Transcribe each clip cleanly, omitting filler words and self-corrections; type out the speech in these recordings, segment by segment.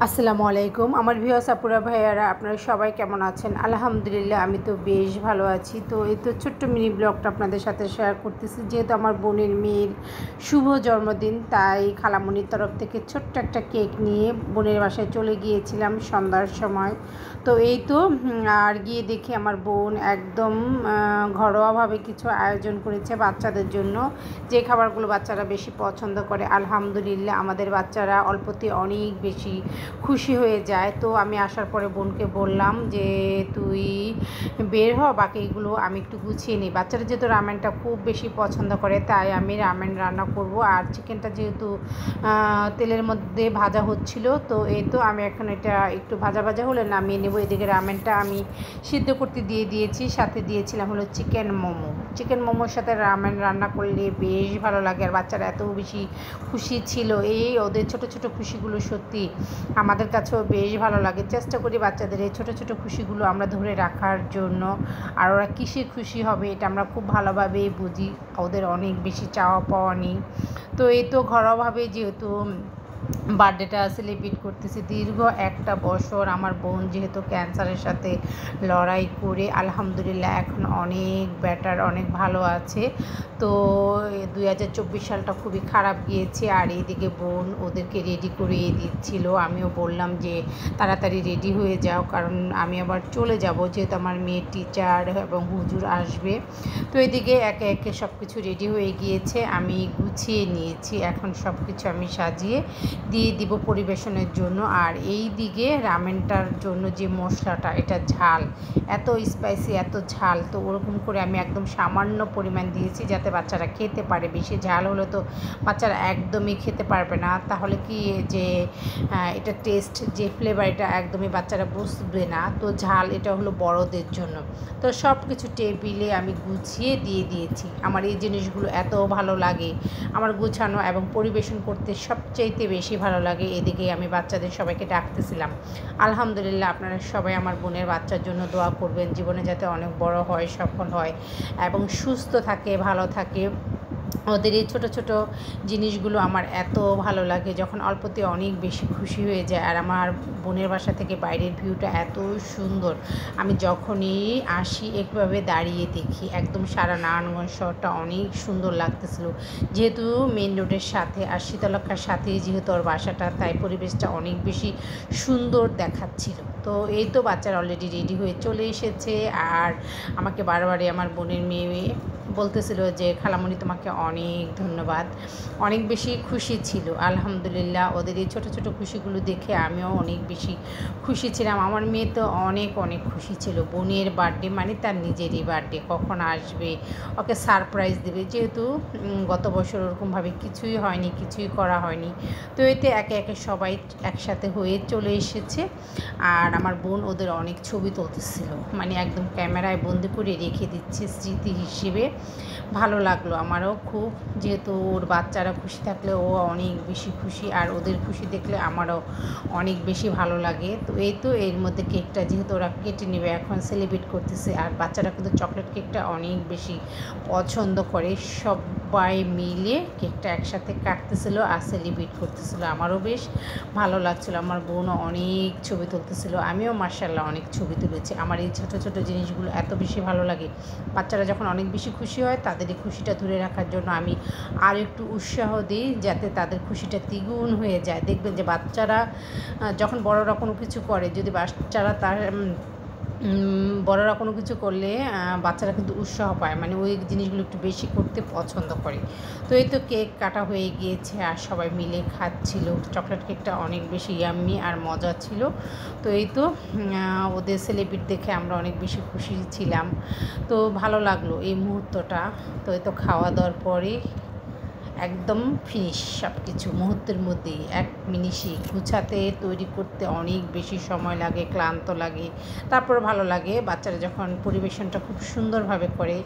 আসসালামু আলাইকুম আমার ভিউয়ার্স আপুরা ভাইয়ারা আপনারা সবাই কেমন আছেন? আলহামদুলিল্লাহ আমি তো বেশ ভালো আছি। তো এই তো ছোট্ট মিনি ব্লগটা আপনাদের সাথে শেয়ার করতেছি। যেহেতু আমার বোনের মেয়ের শুভ জন্মদিন, তাই খালামণির তরফ থেকে ছোট্ট একটা কেক নিয়ে বোনের বাসায় চলে গিয়েছিলাম সন্ধ্যার সময়। তো এই তো আর গিয়ে দেখি আমার বোন একদম ঘরোয়াভাবে কিছু আয়োজন করেছে বাচ্চাদের জন্য, যে খাবারগুলো বাচ্চারা বেশি পছন্দ করে। আলহামদুলিল্লাহ আমাদের বাচ্চারা অল্পতে অনেক বেশি খুশি হয়ে যায়। তো আমি আসার পরে বোনকে বললাম যে তুই বের হ, বাকিগুলো আমি একটু গুছিয়ে নিই। বাচ্চারা যেহেতু রামেনটা খুব বেশি পছন্দ করে, তাই আমি রামেন রান্না করব। আর চিকেনটা যেহেতু তেলের মধ্যে ভাজা হচ্ছিল, তো এই তো আমি এখন এটা একটু ভাজা ভাজা হলে নামিয়ে নেব। এদিকে রামেনটা আমি সিদ্ধ করতে দিয়ে দিয়েছি, সাথে দিয়েছিলাম হলো চিকেন মোমো। চিকেন মোমোর সাথে রামেন রান্না করলে বেশ ভালো লাগে। আর বাচ্চারা এত বেশি খুশি ছিল, এই ওদের ছোট ছোট খুশিগুলো সত্যি আমাদের কাছেও বেশ ভালো লাগে। চেষ্টা করি বাচ্চাদের এই ছোটো ছোটো খুশিগুলো আমরা ধরে রাখার জন্য। আর ওরা কিসে খুশি হবে এটা আমরা খুব ভালোভাবেই বুঝি, ওদের অনেক বেশি চাওয়া পাওয়া নেই। তো এই তো ঘরোয়াভাবে যেহেতু বার্থডেটা সেলিব্রেট করতেছি। দীর্ঘ একটা বছর আমার বোন যেহেতু ক্যান্সারের সাথে লড়াই করে আলহামদুলিল্লাহ এখন অনেক বেটার, অনেক ভালো আছে। তো 2024 সালটা খুবই খারাপ গিয়েছে। আর এইদিকে বোন ওদেরকে রেডি করিয়ে দিচ্ছিল। আমিও বললাম যে তাড়াতাড়ি রেডি হয়ে যাও, কারণ আমি আবার চলে যাব, যেহেতু আমার মেয়ের টিচার এবং হুজুর আসবে। তো এদিকে একে একে সব কিছু রেডি হয়ে গিয়েছে, আমি গুছিয়ে নিয়েছি। এখন সব কিছু আমি সাজিয়ে দিয়ে দিব পরিবেশনের জন্য। আর এই দিকে রামেনটার জন্য যে মশলাটা, এটা ঝাল, এত স্পাইসি, এত ঝাল। তো ওরকম করে আমি একদম সামান্য পরিমাণ দিয়েছি যাতে বাচ্চারা খেতে পারে। বেশি ঝাল হলে তো বাচ্চারা একদমই খেতে পারবে না, তাহলে কি যে এটা টেস্ট, যে ফ্লেভার, এটা একদমই বাচ্চারা বুঝবে না। তো ঝাল এটা হলো বড়দের জন্য। তো সব কিছু টেবিলে আমি গুছিয়ে দিয়ে দিয়েছি। আমার এই জিনিসগুলো এত ভালো লাগে, আমার গুছানো এবং পরিবেশন করতে সবচাইতে বেশি ভালো লাগে। এদিকে আমি বাচ্চাদের সবাইকে ডাকতেছিলাম। আলহামদুলিল্লাহ আপনারা সবাই আমার বোনের বাচ্চার জন্য দোয়া করবেন, জীবনে যাতে অনেক বড় হয়, সফল হয় এবং সুস্থ থাকে, ভালো থাকে। ওদের এই ছোটো ছোটো জিনিসগুলো আমার এত ভালো লাগে, যখন অল্পতে অনেক বেশি খুশি হয়ে যায়। আর আমার বোনের বাসা থেকে বাইরের ভিউটা এত সুন্দর, আমি যখনই আসি একভাবে দাঁড়িয়ে দেখি, একদম সারা নারায়ণগঞ্জ শহরটা অনেক সুন্দর লাগতেছিল। যেহেতু মেন রোডের সাথে আর শীতলক্ষার সাথেই যেহেতু ওর বাসাটা, তাই পরিবেশটা অনেক বেশি সুন্দর দেখাচ্ছিল। তো এই তো বাচ্চারা অলরেডি রেডি হয়ে চলে এসেছে। আর আমাকে বারবারই আমার বোনের মেয়ে বলতেছিল যে খালামণি তোমাকে অনেক ধন্যবাদ, অনেক বেশি খুশি ছিল। আলহামদুলিল্লাহ ওদের এই ছোটো ছোটো খুশিগুলো দেখে আমিও অনেক বেশি খুশি ছিলাম। আমার মেয়ে তো অনেক অনেক খুশি ছিল। বোনের বার্থডে মানে তার নিজেরই বার্থডে, কখন আসবে, ওকে সারপ্রাইজ দেবে। যেহেতু গত বছর ওরকমভাবে কিছুই হয়নি, কিছুই করা হয়নি। তো এতে একে একে সবাই একসাথে হয়ে চলে এসেছে। আর আমার বোন ওদের অনেক ছবি তুলতেছিল, মানে একদম ক্যামেরায় বন্দি করে রেখে দিচ্ছে স্মৃতি হিসেবে। ভালো লাগলো আমারও খুব, যেহেতু ওর বাচ্চারা খুশি থাকলে ও অনেক বেশি খুশি, আর ওদের খুশি দেখলে আমারও অনেক বেশি ভালো লাগে। তো এই তো এর মধ্যে কেকটা যেহেতু ওরা কেটে নেবে, এখন সেলিব্রেট করতেছে। আর বাচ্চারা কিন্তু চকলেট কেকটা অনেক বেশি পছন্দ করে। সবাই মিলে কেকটা একসাথে কাটতেছিল আর সেলিব্রেট করতেছিল। আমারও বেশ ভালো লাগছিলো। আমার বোনও অনেক ছবি তুলতেছিল, আমিও মাশাআল্লাহ অনেক ছবি তুলেছি। আমার এই ছোটো ছোটো জিনিসগুলো এত বেশি ভালো লাগে। বাচ্চারা যখন অনেক বেশি খুশি হয়, তাদের এই খুশিটা ধরে রাখার জন্য আমি আর একটু উৎসাহ দিই, যাতে তাদের খুশিটা দ্বিগুণ হয়ে যায়। দেখবেন যে বাচ্চারা যখন বড়রা কোনো কিছু করে, যদি বাচ্চারা তার বড়রা কোনো কিছু করলে বাচ্চারা কিন্তু উৎসাহ পায়, মানে ওই জিনিসগুলো একটু বেশি করতে পছন্দ করে। তো এই তো কেক কাটা হয়ে গিয়েছে আর সবাই মিলে খাচ্ছিল। চকলেট কেকটা অনেক বেশি ইয়াম্মি আর মজা ছিল। তো এই তো ওদের সেলিব্রেট দেখে আমরা অনেক বেশি খুশি ছিলাম। তো ভালো লাগলো এই মুহূর্তটা। তো এই তো খাওয়া দাওয়ার পরে একদম ফিনিশ সব কিছু মুহূর্তের মধ্যেই, এক মিনিটে গুছাতে তৈরি করতে অনেক বেশি সময় লাগে, ক্লান্ত লাগে, তারপর ভালো লাগে বাচ্চারা যখন পরিবেশনটা খুব সুন্দরভাবে করে।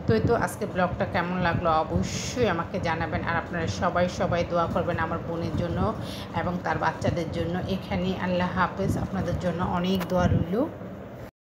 তো এই তো আজকে ব্লগটা কেমন লাগলো অবশ্যই আমাকে জানাবেন। আর আপনারা সবাই সবাই দোয়া করবেন আমার বোনের জন্য এবং তার বাচ্চাদের জন্য। এখানে আল্লাহ হাফেজ, আপনাদের জন্য অনেক দোয়া রইল।